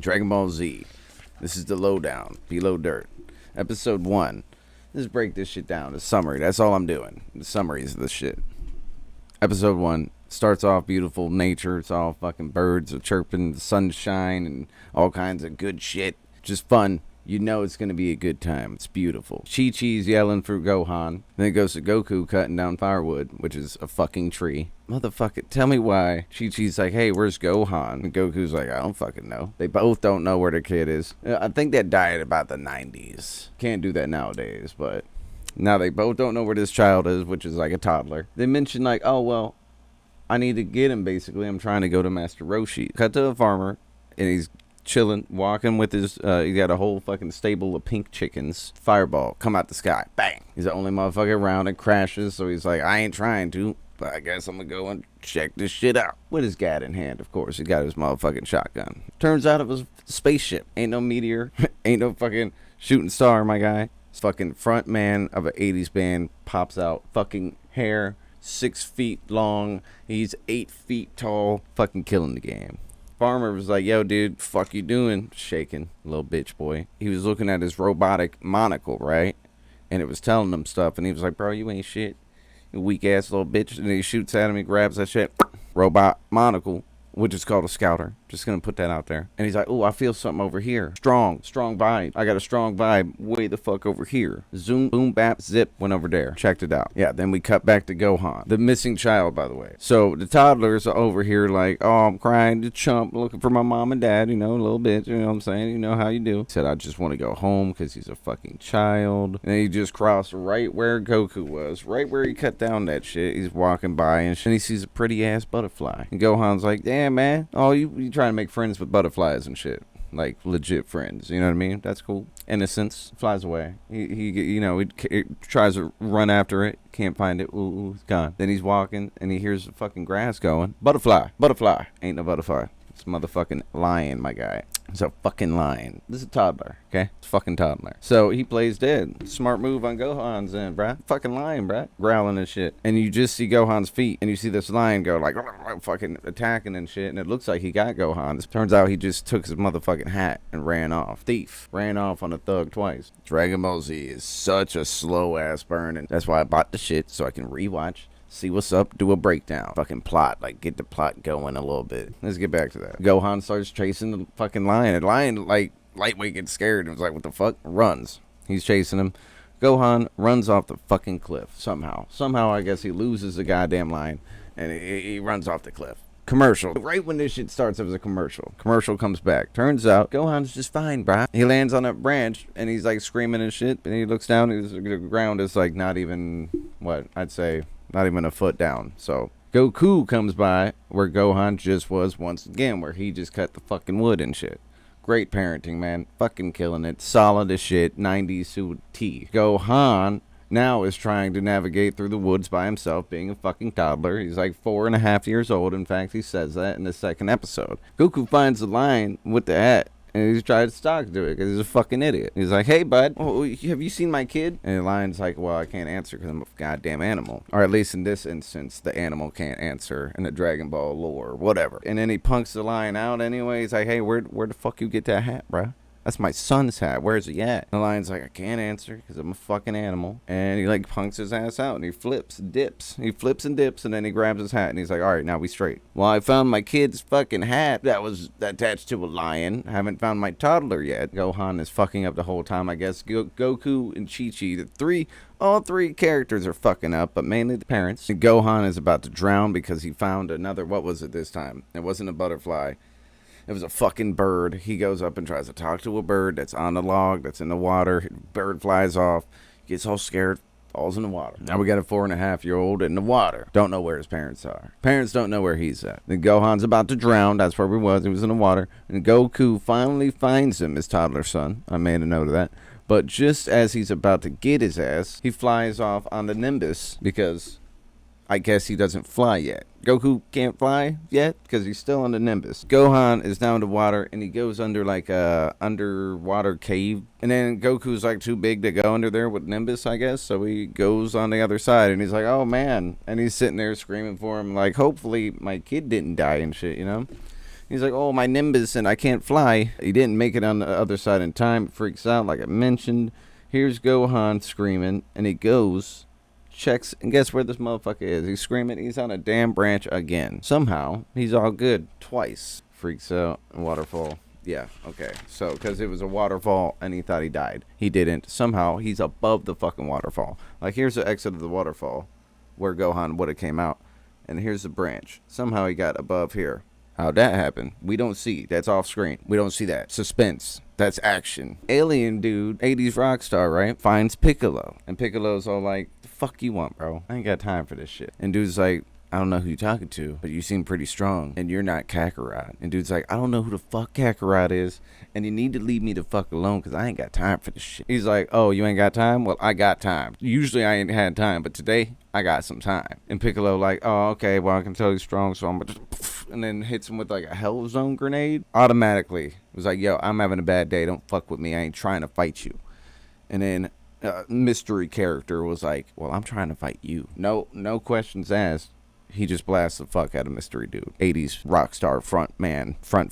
Dragon Ball Z. This is the lowdown. Below dirt. Episode 1. Let's break this shit down. The summary. That's all I'm doing. The summaries of the shit. Episode 1 starts off beautiful nature. It's all fucking birds are chirping, the sunshine, and all kinds of good shit. Just fun. You know it's going to be a good time. It's beautiful. Chi-Chi's yelling for Gohan. Then it goes to Goku cutting down firewood, which is a fucking tree. Motherfucker, tell me why. Chi-Chi's like, hey, where's Gohan? And Goku's like, I don't fucking know. They both don't know where their kid is. I think that died about the 90s. Can't do that nowadays, but now they both don't know where this child is, which is like a toddler. They mention like, oh, well, I need to get him, basically. I'm trying to go to Master Roshi. Cut to a farmer, and he's chilling, walking with his, he got a whole fucking stable of pink chickens. Fireball, come out the sky, bang. He's the only motherfucker around. It crashes, so he's like, I ain't trying to, but I guess I'm gonna go and check this shit out. With his gat in hand, of course. He got his motherfucking shotgun. Turns out it was a spaceship. Ain't no meteor, ain't no fucking shooting star, my guy. This fucking front man of an 80s band pops out, fucking hair 6 feet long. He's 8 feet tall, fucking killing the game. Farmer was like, yo, dude, fuck you doing? Shaking, little bitch boy. He was looking at his robotic monocle, right? And it was telling him stuff. And he was like, bro, you ain't shit. You weak ass little bitch. And he shoots at him. He grabs that shit. Robot monocle, which is called a scouter. Just gonna put that out there. And he's like, oh, I feel something over here. Strong vibe. I got a strong vibe way the fuck over here. Zoom, boom, bap, zip, went over there. Checked it out. Yeah, then we cut back to Gohan, the missing child, by the way. So the toddlers are over here like, oh, I'm crying to chump, looking for my mom and dad, you know, a little bit, you know what I'm saying? You know how you do. He said, I just want to go home because he's a fucking child. And he just crossed right where Goku was, right where he cut down that shit. He's walking by and he sees a pretty ass butterfly. And Gohan's like, damn, man, oh, you trying to make friends with butterflies and shit, like legit friends, you know what I mean? That's cool. Innocence. Flies away. He you know, he tries to run after it, can't find it. Ooh, it's gone. Then he's walking and he hears the fucking grass going, butterfly. Ain't no butterfly. It's a motherfucking lion, my guy. It's a fucking lion. This is a toddler, okay? It's a fucking toddler. So he plays dead. Smart move on Gohan's end, bruh. Fucking lion, bruh. Growling and shit. And you just see Gohan's feet, and you see this lion go like, fucking attacking and shit, and it looks like he got Gohan. It turns out he just took his motherfucking hat and ran off. Thief. Ran off on a thug twice. Dragon Ball Z is such a slow-ass burn, and that's why I bought the shit, so I can rewatch. See what's up, do a breakdown. Fucking plot, like get the plot going a little bit. Let's get back to that. Gohan starts chasing the fucking lion. The lion, like, lightweight gets scared and was like, what the fuck? Runs. He's chasing him. Gohan runs off the fucking cliff somehow. Somehow, I guess he loses the goddamn lion and he runs off the cliff. Commercial. Right when this shit starts, it was a commercial. Commercial comes back. Turns out, Gohan's just fine, bruh. He lands on a branch, and he's, like, screaming and shit, and he looks down, and the ground is, like, not even, what, I'd say, not even a foot down. So Goku comes by where Gohan just was once again, where he just cut the fucking wood and shit. Great parenting, man. Fucking killing it. Solid as shit. 90s to T. Gohan now is trying to navigate through the woods by himself, being a fucking toddler. He's like 4.5 years old. In fact, he says that in the second episode. Goku finds the lion with the hat. And he's trying to talk to it because he's a fucking idiot. He's like, hey, bud, have you seen my kid? And the lion's like, well, I can't answer because I'm a goddamn animal. Or at least in this instance, the animal can't answer in the Dragon Ball lore, whatever. And then he punks the lion out anyway. He's like, hey, where the fuck you get that hat, bruh? That's my son's hat. Where's he at? The lion's like, I can't answer because I'm a fucking animal. And he like punks his ass out and he flips and dips. He flips and dips and then he grabs his hat and he's like, all right, now we straight. Well, I found my kid's fucking hat that was attached to a lion. I haven't found my toddler yet. Gohan is fucking up the whole time, I guess. Goku and Chi-Chi, all three characters are fucking up, but mainly the parents. And Gohan is about to drown because he found another, what was it this time? It wasn't a butterfly. It was a fucking bird. He goes up and tries to talk to a bird that's on the log, that's in the water. Bird flies off, gets all scared, falls in the water. Now we got a 4.5-year-old in the water. Don't know where his parents are. Parents don't know where he's at. Then Gohan's about to drown. That's where he was. He was in the water. And Goku finally finds him, his toddler son. I made a note of that. But just as he's about to get his ass, he flies off on the Nimbus because I guess he doesn't fly yet. Goku can't fly yet because he's still on the Nimbus. Gohan is down to water and he goes under like a underwater cave. And then Goku's like too big to go under there with Nimbus, I guess. So he goes on the other side and he's like, oh man. And he's sitting there screaming for him like, hopefully my kid didn't die and shit, you know. He's like, oh, my Nimbus and I can't fly. He didn't make it on the other side in time. Freaks out like I mentioned. Here's Gohan screaming, and he goes, checks, and guess where this motherfucker is? He's screaming. He's on a damn branch again. Somehow, he's all good twice. Freaks out. Waterfall. Yeah, okay. So, because it was a waterfall, and he thought he died. He didn't. Somehow, he's above the fucking waterfall. Like, here's the exit of the waterfall, where Gohan would have came out. And here's the branch. Somehow, he got above here. How'd that happen? We don't see. That's off screen. We don't see that. Suspense. That's action. Alien dude, 80s rock star, right? Finds Piccolo. And Piccolo's all like, the fuck you want, bro? I ain't got time for this shit. And dude's like, I don't know who you're talking to, but you seem pretty strong. And you're not Kakarot. And dude's like, I don't know who the fuck Kakarot is. And you need to leave me the fuck alone because I ain't got time for this shit. He's like, oh, you ain't got time? Well, I got time. Usually I ain't had time, but today I got some time. And Piccolo like, oh, okay, well, I can tell he's strong, so I'm gonna just... And then hits him with like a Hell Zone grenade. Automatically was like, yo, I'm having a bad day. Don't fuck with me. I ain't trying to fight you. And then mystery character was like, well, I'm trying to fight you. No questions asked. He just blasts the fuck out of mystery dude. 80s rock star front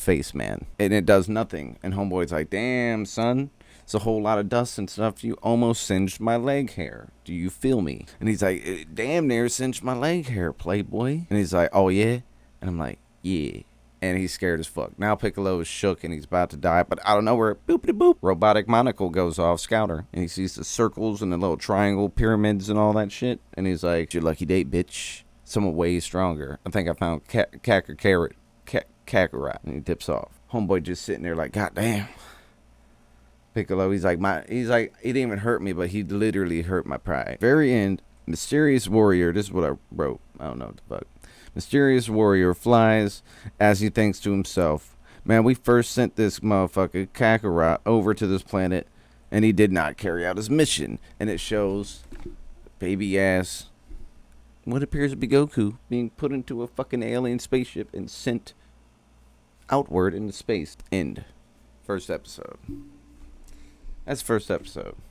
face man. And it does nothing. And homeboy's like, damn, son. It's a whole lot of dust and stuff. You almost singed my leg hair. Do you feel me? And he's like, it damn near singed my leg hair, playboy. And he's like, oh, yeah? And I'm like, yeah. And he's scared as fuck. Now Piccolo is shook and he's about to die. But out of nowhere, boop-de-boop, robotic monocle goes off, Scouter. And he sees the circles and the little triangle pyramids and all that shit. And he's like, your lucky date, bitch. Someone way stronger. I think I found Kakarot. And he dips off. Homeboy just sitting there like, God damn. Piccolo, he's like, he didn't even hurt me, but he literally hurt my pride. Very end, mysterious warrior, this is what I wrote. I don't know what the fuck. Mysterious warrior flies as he thinks to himself, man, we first sent this motherfucker Kakarot over to this planet, and he did not carry out his mission. And it shows baby ass, what appears to be Goku, being put into a fucking alien spaceship and sent outward into space. End. First episode. That's the first episode.